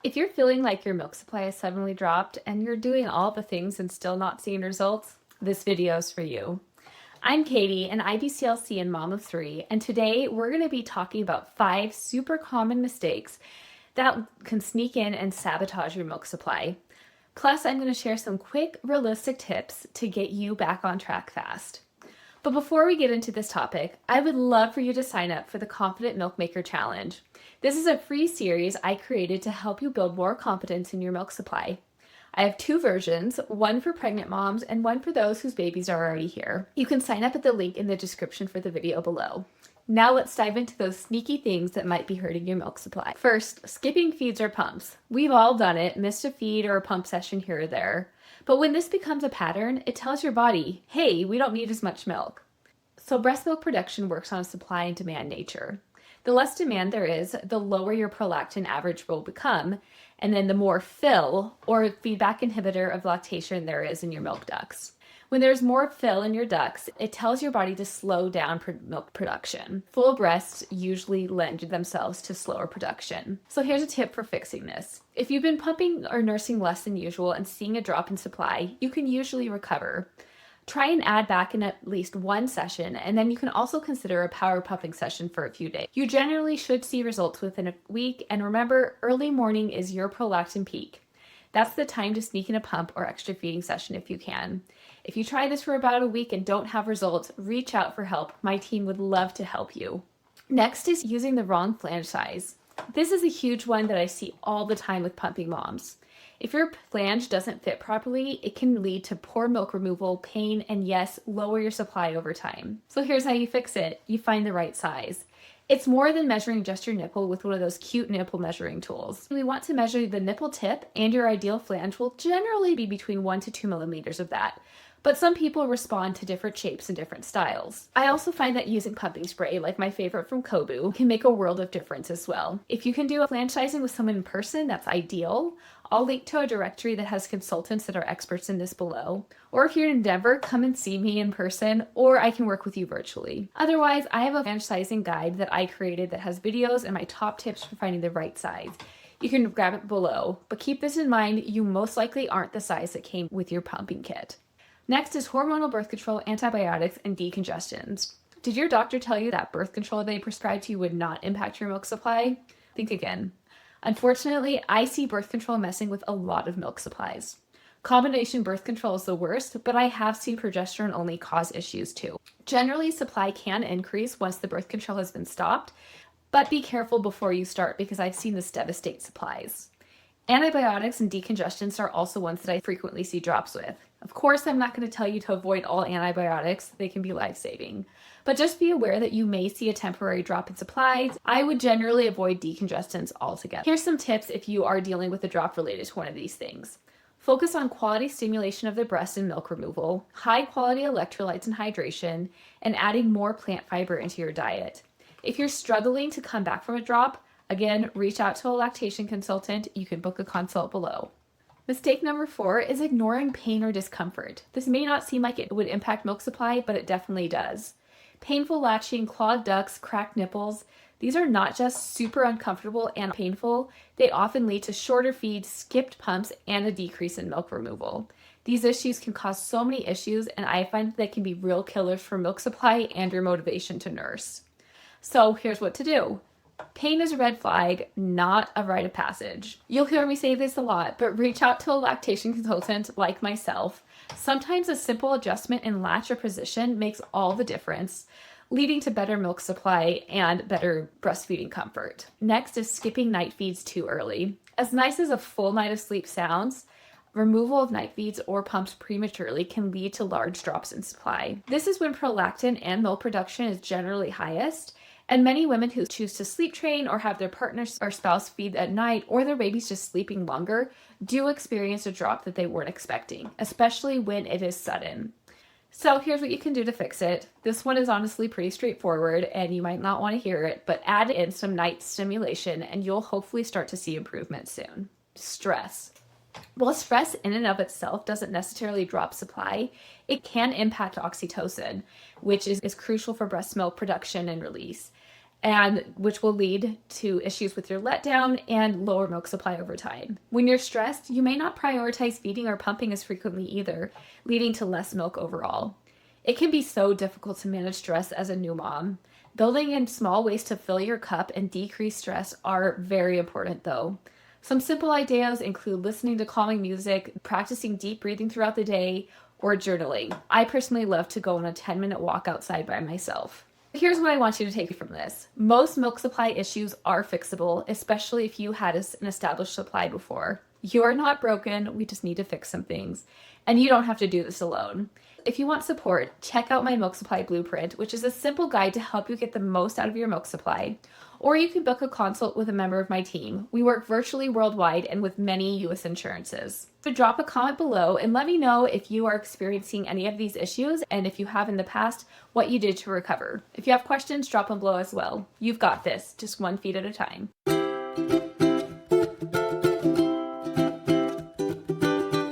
If you're feeling like your milk supply has suddenly dropped and you're doing all the things and still not seeing results, this video is for you. I'm Katie, an IBCLC and mom of 3, and today we're going to be talking about 5 super common mistakes that can sneak in and sabotage your milk supply. Plus, I'm going to share some quick, realistic tips to get you back on track fast. But before we get into this topic, I would love for you to sign up for the Confident Milk Maker Challenge. This is a free series I created to help you build more confidence in your milk supply. I have 2 versions, one for pregnant moms and one for those whose babies are already here. You can sign up at the link in the description for the video below. Now let's dive into those sneaky things that might be hurting your milk supply. First, skipping feeds or pumps. We've all done it, missed a feed or a pump session here or there. But when this becomes a pattern, it tells your body, hey, we don't need as much milk. So breast milk production works on a supply and demand nature. The less demand there is, the lower your prolactin average will become, and then the more fill or feedback inhibitor of lactation there is in your milk ducts. When there's more fill in your ducts, it tells your body to slow down milk production. Full breasts usually lend themselves to slower production. So here's a tip for fixing this. If you've been pumping or nursing less than usual and seeing a drop in supply, you can usually recover. Try and add back in at least one session, and then you can also consider a power pumping session for a few days. You generally should see results within a week, and remember, early morning is your prolactin peak. That's the time to sneak in a pump or extra feeding session if you can. If you try this for about a week and don't have results, reach out for help. My team would love to help you. Next is using the wrong flange size. This is a huge one that I see all the time with pumping moms. If your flange doesn't fit properly, it can lead to poor milk removal, pain, and yes, lower your supply over time. So here's how you fix it. You find the right size. It's more than measuring just your nipple with one of those cute nipple measuring tools. We want to measure the nipple tip, and your ideal flange will generally be between 1 to 2 millimeters of that. But some people respond to different shapes and different styles. I also find that using pumping spray, like my favorite from Kobu, can make a world of difference as well. If you can do a flange sizing with someone in person, that's ideal. I'll link to a directory that has consultants that are experts in this below. Or if you're in Denver, come and see me in person, or I can work with you virtually. Otherwise, I have a flange sizing guide that I created that has videos and my top tips for finding the right size. You can grab it below, but keep this in mind, you most likely aren't the size that came with your pumping kit. Next is hormonal birth control, antibiotics, and decongestants. Did your doctor tell you that birth control they prescribed to you would not impact your milk supply? Think again. Unfortunately, I see birth control messing with a lot of milk supplies. Combination birth control is the worst, but I have seen progesterone only cause issues too. Generally, supply can increase once the birth control has been stopped, but be careful before you start because I've seen this devastate supplies. Antibiotics and decongestants are also ones that I frequently see drops with. Of course, I'm not going to tell you to avoid all antibiotics. They can be life-saving. But just be aware that you may see a temporary drop in supplies. I would generally avoid decongestants altogether. Here's some tips if you are dealing with a drop related to one of these things. Focus on quality stimulation of the breast and milk removal, high quality electrolytes and hydration, and adding more plant fiber into your diet. If you're struggling to come back from a drop, again, reach out to a lactation consultant. You can book a consult below. Mistake number 4 is ignoring pain or discomfort. This may not seem like it would impact milk supply, but it definitely does. Painful latching, clogged ducts, cracked nipples, these are not just super uncomfortable and painful, they often lead to shorter feeds, skipped pumps, and a decrease in milk removal. These issues can cause so many issues, and I find that they can be real killers for milk supply and your motivation to nurse. So here's what to do. Pain is a red flag, not a rite of passage. You'll hear me say this a lot, but reach out to a lactation consultant like myself. Sometimes a simple adjustment in latch or position makes all the difference, leading to better milk supply and better breastfeeding comfort. Next is skipping night feeds too early. As nice as a full night of sleep sounds, removal of night feeds or pumps prematurely can lead to large drops in supply. This is when prolactin and milk production is generally highest, and many women who choose to sleep train or have their partner or spouse feed at night or their baby's just sleeping longer do experience a drop that they weren't expecting, especially when it is sudden. So here's what you can do to fix it. This one is honestly pretty straightforward and you might not want to hear it, but add in some night stimulation and you'll hopefully start to see improvement soon. Stress. While stress in and of itself doesn't necessarily drop supply, it can impact oxytocin, which is crucial for breast milk production and release. and which will lead to issues with your letdown and lower milk supply over time. When you're stressed, you may not prioritize feeding or pumping as frequently either, leading to less milk overall. It can be so difficult to manage stress as a new mom. Building in small ways to fill your cup and decrease stress are very important though. Some simple ideas include listening to calming music, practicing deep breathing throughout the day, or journaling. I personally love to go on a 10-minute walk outside by myself. Here's what I want you to take from this. Most milk supply issues are fixable, especially if you had an established supply before. You are not broken, we just need to fix some things. And you don't have to do this alone. If you want support, check out my milk supply blueprint, which is a simple guide to help you get the most out of your milk supply. Or you can book a consult with a member of my team. We work virtually worldwide and with many US insurances. So drop a comment below and let me know if you are experiencing any of these issues, and if you have in the past, what you did to recover. If you have questions, drop them below as well. You've got this, just one feed at a time.